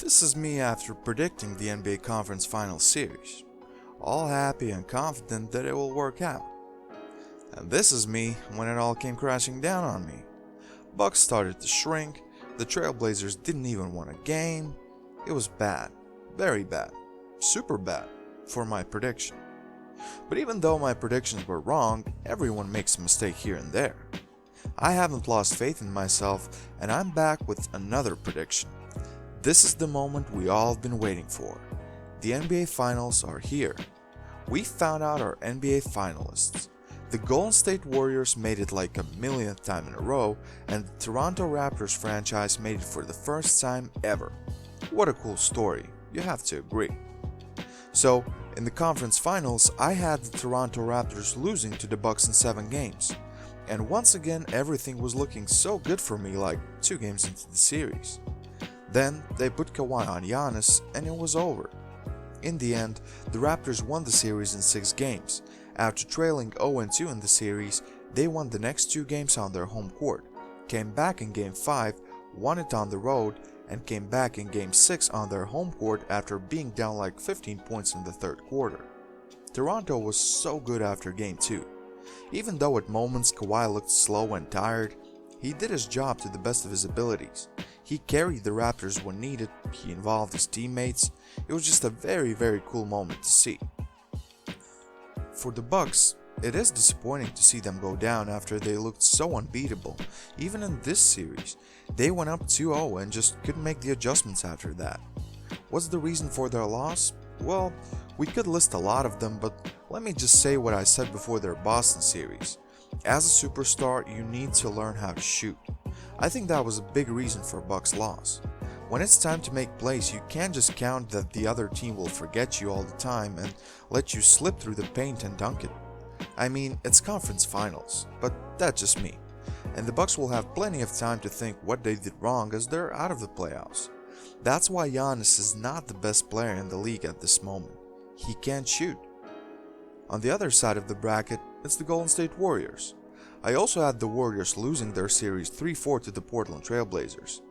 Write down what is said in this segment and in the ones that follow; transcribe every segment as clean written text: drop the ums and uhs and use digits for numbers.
This is me after predicting the NBA Conference Finals series, all happy and confident that it will work out. And this is me when it all came crashing down on me. Bucks started to shrink, the Trailblazers didn't even win a game. It was bad, very bad, super bad for my prediction. But even though my predictions were wrong, everyone makes a mistake here and there. I haven't lost faith in myself, and I'm back with another prediction. This is the moment we all have been waiting for. The NBA Finals are here. We found out our NBA finalists. The Golden State Warriors made it like a millionth time in a row, and the Toronto Raptors franchise made it for the first time ever. What a cool story, you have to agree. So, in the conference finals, I had the Toronto Raptors losing to the Bucks in 7 games. And once again, everything was looking so good for me, like 2 games into the series. Then they put Kawhi on Giannis and it was over. In the end, the Raptors won the series in 6 games. After trailing 0-2 in the series, they won the next 2 games on their home court, came back in Game 5, won it on the road, and came back in Game 6 on their home court after being down like 15 points in the third quarter. Toronto was so good after Game 2. Even though at moments Kawhi looked slow and tired, he did his job to the best of his abilities. He carried the Raptors when needed, he involved his teammates. It was just a very cool moment to see. For the Bucks, it is disappointing to see them go down after they looked so unbeatable. Even in this series, they went up 2-0 and just couldn't make the adjustments after that. What's the reason for their loss? Well, we could list a lot of them, but let me just say what I said before their Boston series. As a superstar, you need to learn how to shoot. I think that was a big reason for Bucks' loss. When it's time to make plays, you can't just count that the other team will forget you all the time and let you slip through the paint and dunk it. I mean, it's conference finals, but that's just me. And the Bucks will have plenty of time to think what they did wrong as they're out of the playoffs. That's why Giannis is not the best player in the league at this moment. He can't shoot. On the other side of the bracket, it's the Golden State Warriors. I also had the Warriors losing their series 3-4 to the Portland Trailblazers.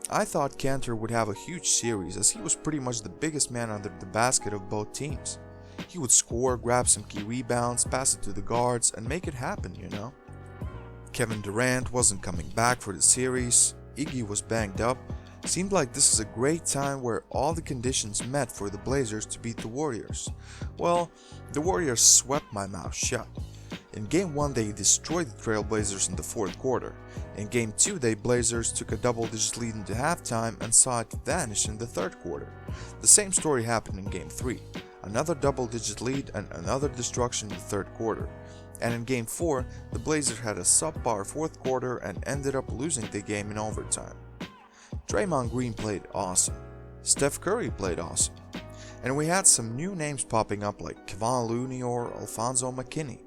I thought Cantor would have a huge series as he was pretty much the biggest man under the basket of both teams. He would score, grab some key rebounds, pass it to the guards, and make it happen, you know. Kevin Durant wasn't coming back for the series, Iggy was banged up. Seemed like this is a great time where all the conditions met for the Blazers to beat the Warriors. Well, the Warriors swept my mouth shut. In Game 1 they destroyed the Trailblazers in the 4th quarter. In Game 2 the Blazers took a double-digit lead into halftime and saw it vanish in the 3rd quarter. The same story happened in Game 3. Another double-digit lead and another destruction in the 3rd quarter. And in Game 4, the Blazers had a subpar 4th quarter and ended up losing the game in overtime. Draymond Green played awesome. Steph Curry played awesome. And we had some new names popping up like Kevon Looney or Alfonso McKinney.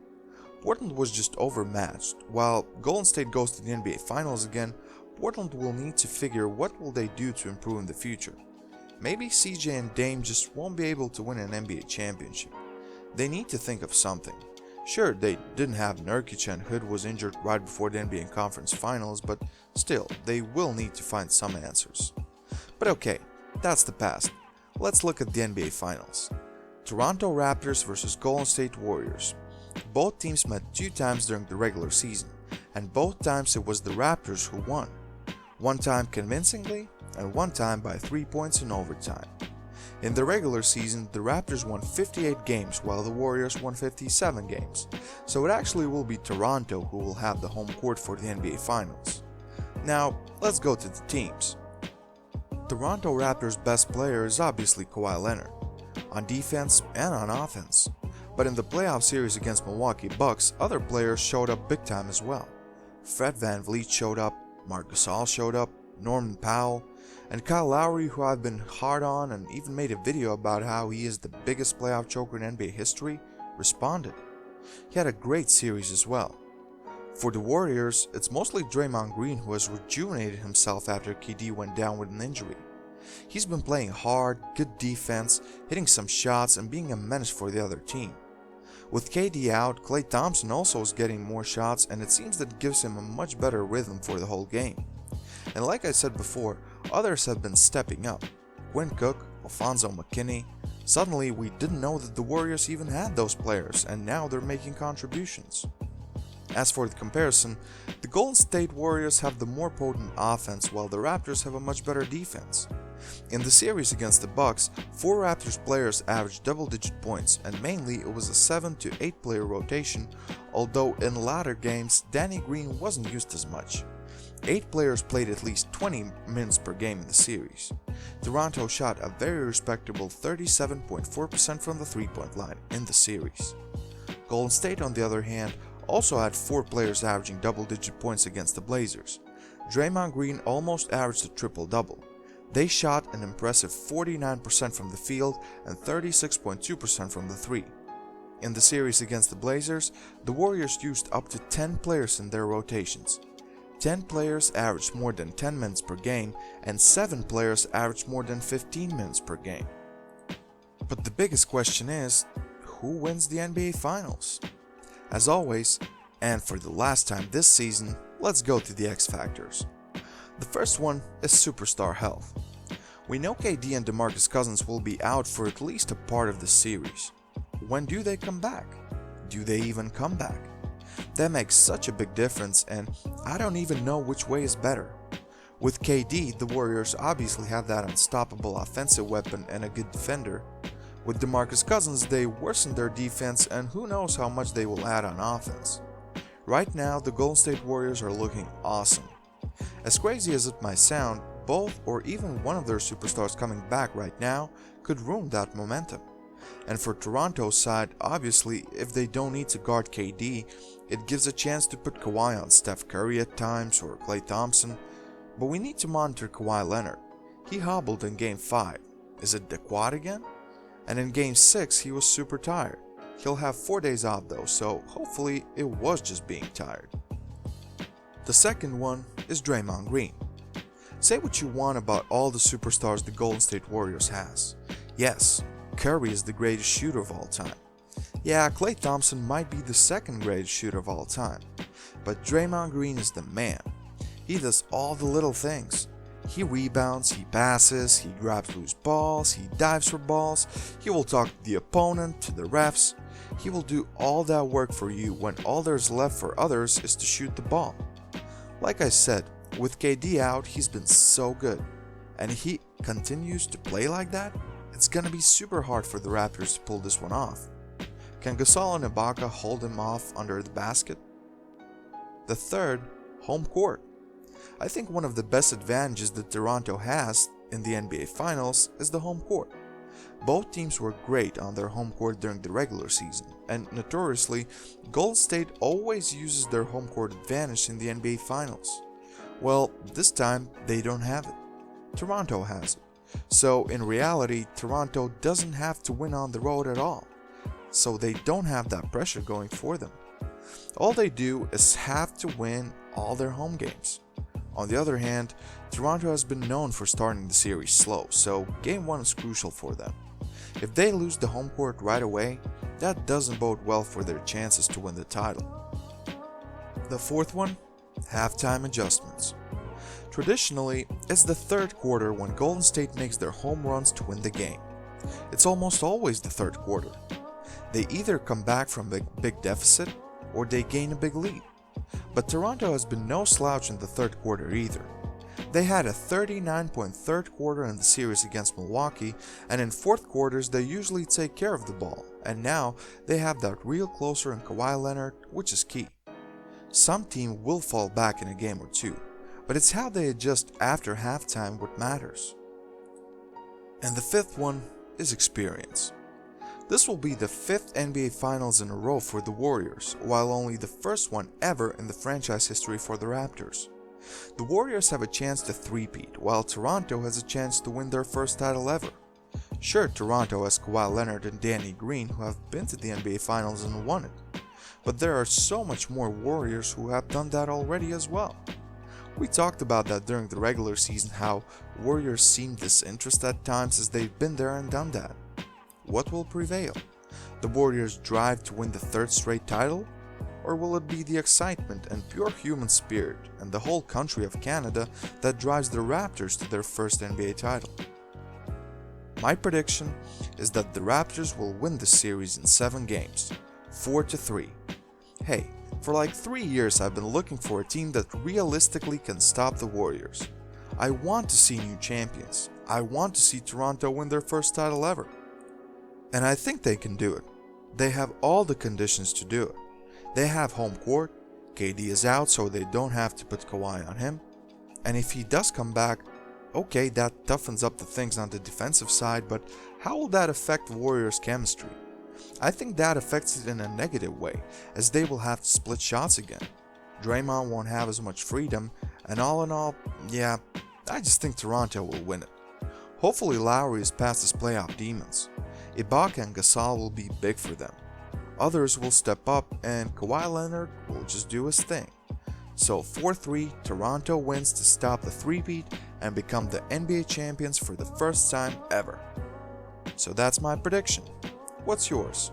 Portland was just overmatched. While Golden State goes to the NBA Finals again, Portland will need to figure what will they do to improve in the future. Maybe CJ and Dame just won't be able to win an NBA championship. They need to think of something. Sure, they didn't have Nurkic and Hood was injured right before the NBA Conference Finals, but still, they will need to find some answers. But okay, that's the past. Let's look at the NBA Finals. Toronto Raptors vs Golden State Warriors. Both teams met 2 times during the regular season, and both times it was the Raptors who won. One time convincingly, and one time by 3 points in overtime. In the regular season, the Raptors won 58 games while the Warriors won 57 games, so it actually will be Toronto who will have the home court for the NBA Finals. Now, let's go to the teams. Toronto Raptors' best player is obviously Kawhi Leonard, on defense and on offense. But in the playoff series against Milwaukee Bucks, other players showed up big time as well. Fred VanVleet showed up, Marc Gasol showed up, Norman Powell, and Kyle Lowry, who I've been hard on and even made a video about how he is the biggest playoff choker in NBA history, responded. He had a great series as well. For the Warriors, it's mostly Draymond Green who has rejuvenated himself after KD went down with an injury. He's been playing hard, good defense, hitting some shots and being a menace for the other team. With KD out, Klay Thompson also is getting more shots and it seems that gives him a much better rhythm for the whole game. And like I said before, others have been stepping up. Quinn Cook, Alfonso McKinney. Suddenly, we didn't know that the Warriors even had those players, and now they're making contributions. As for the comparison, the Golden State Warriors have the more potent offense while the Raptors have a much better defense. In the series against the Bucks, 4 Raptors players averaged double-digit points, and mainly it was a 7 to 8 player rotation, although in latter games Danny Green wasn't used as much. 8 players played at least 20 minutes per game in the series. Toronto shot a very respectable 37.4% from the three-point line in the series. Golden State, on the other hand, also had 4 players averaging double-digit points against the Blazers. Draymond Green almost averaged a triple-double. They shot an impressive 49% from the field and 36.2% from the three. In the series against the Blazers, the Warriors used up to 10 players in their rotations. 10 players averaged more than 10 minutes per game, and 7 players averaged more than 15 minutes per game. But the biggest question is, who wins the NBA Finals? As always, and for the last time this season, let's go to the X Factors. The first one is superstar health. We know KD and DeMarcus Cousins will be out for at least a part of the series. When do they come back? Do they even come back? That makes such a big difference, and I don't even know which way is better. With KD, the Warriors obviously have that unstoppable offensive weapon and a good defender. With DeMarcus Cousins, they worsen their defense, and who knows how much they will add on offense. Right now, the Golden State Warriors are looking awesome. As crazy as it might sound, both or even one of their superstars coming back right now could ruin that momentum. And for Toronto's side, obviously, if they don't need to guard KD, it gives a chance to put Kawhi on Steph Curry at times or Klay Thompson. But we need to monitor Kawhi Leonard. He hobbled in Game 5. Is it the quad again? And in Game 6, he was super tired. He'll have 4 days off though, so hopefully it was just being tired. The second one is Draymond Green. Say what you want about all the superstars the Golden State Warriors has. Yes, Curry is the greatest shooter of all time. Yeah, Klay Thompson might be the second greatest shooter of all time. But Draymond Green is the man. He does all the little things. He rebounds, he passes, he grabs loose balls, he dives for balls, he will talk to the opponent, to the refs. He will do all that work for you when all there's left for others is to shoot the ball. Like I said, with KD out, he's been so good. And if he continues to play like that, it's gonna be super hard for the Raptors to pull this one off. Can Gasol and Ibaka hold him off under the basket? The third, home court. I think one of the best advantages that Toronto has in the NBA Finals is the home court. Both teams were great on their home court during the regular season, and notoriously, Golden State always uses their home court advantage in the NBA Finals. Well, this time they don't have it. Toronto has it. So in reality, Toronto doesn't have to win on the road at all. So they don't have that pressure going for them. All they do is have to win all their home games. On the other hand, Toronto has been known for starting the series slow, so Game 1 is crucial for them. If they lose the home court right away, that doesn't bode well for their chances to win the title. The fourth one, halftime adjustments. Traditionally, it's the third quarter when Golden State makes their home runs to win the game. It's almost always the third quarter. They either come back from a big deficit or they gain a big lead. But Toronto has been no slouch in the third quarter either. They had a 39-point third quarter in the series against Milwaukee, and in fourth quarters they usually take care of the ball, and now they have that real closer in Kawhi Leonard, which is key. Some team will fall back in a game or two, but it's how they adjust after halftime what matters. And the fifth one is experience. This will be the 5th NBA Finals in a row for the Warriors, while only the first one ever in the franchise history for the Raptors. The Warriors have a chance to three-peat, while Toronto has a chance to win their first title ever. Sure, Toronto has Kawhi Leonard and Danny Green who have been to the NBA Finals and won it, but there are so much more Warriors who have done that already as well. We talked about that during the regular season, how Warriors seem disinterested at times as they've been there and done that. What will prevail? The Warriors' drive to win the third straight title? Or will it be the excitement and pure human spirit and the whole country of Canada that drives the Raptors to their first NBA title? My prediction is that the Raptors will win the series in 7 games, 4-3. Hey, for like 3 years I've been looking for a team that realistically can stop the Warriors. I want to see new champions. I want to see Toronto win their first title ever. And I think they can do it. They have all the conditions to do it. They have home court, KD is out so they don't have to put Kawhi on him. And if he does come back, okay, that toughens up the things on the defensive side, but how will that affect the Warriors' chemistry? I think that affects it in a negative way, as they will have to split shots again. Draymond won't have as much freedom, and all in all, yeah, I just think Toronto will win it. Hopefully Lowry is past his playoff demons. Ibaka and Gasol will be big for them. Others will step up and Kawhi Leonard will just do his thing. So 4-3, Toronto wins to stop the three-peat and become the NBA champions for the first time ever. So that's my prediction. What's yours?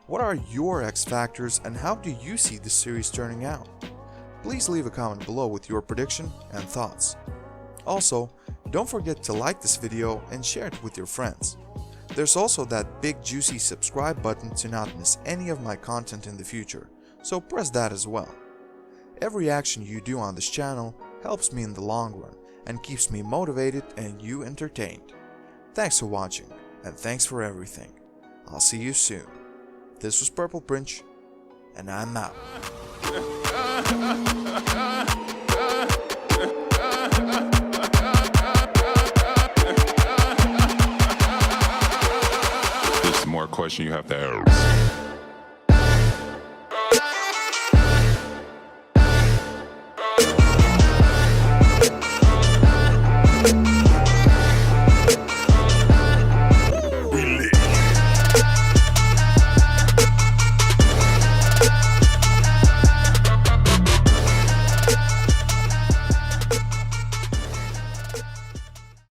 What are your X factors and how do you see the series turning out? Please leave a comment below with your prediction and thoughts. Also, don't forget to like this video and share it with your friends. There's also that big juicy subscribe button to not miss any of my content in the future, so press that as well. Every action you do on this channel helps me in the long run and keeps me motivated and you entertained. Thanks for watching and thanks for everything. I'll see you soon. This was Purple Prince and I'm out. More question you have to ask.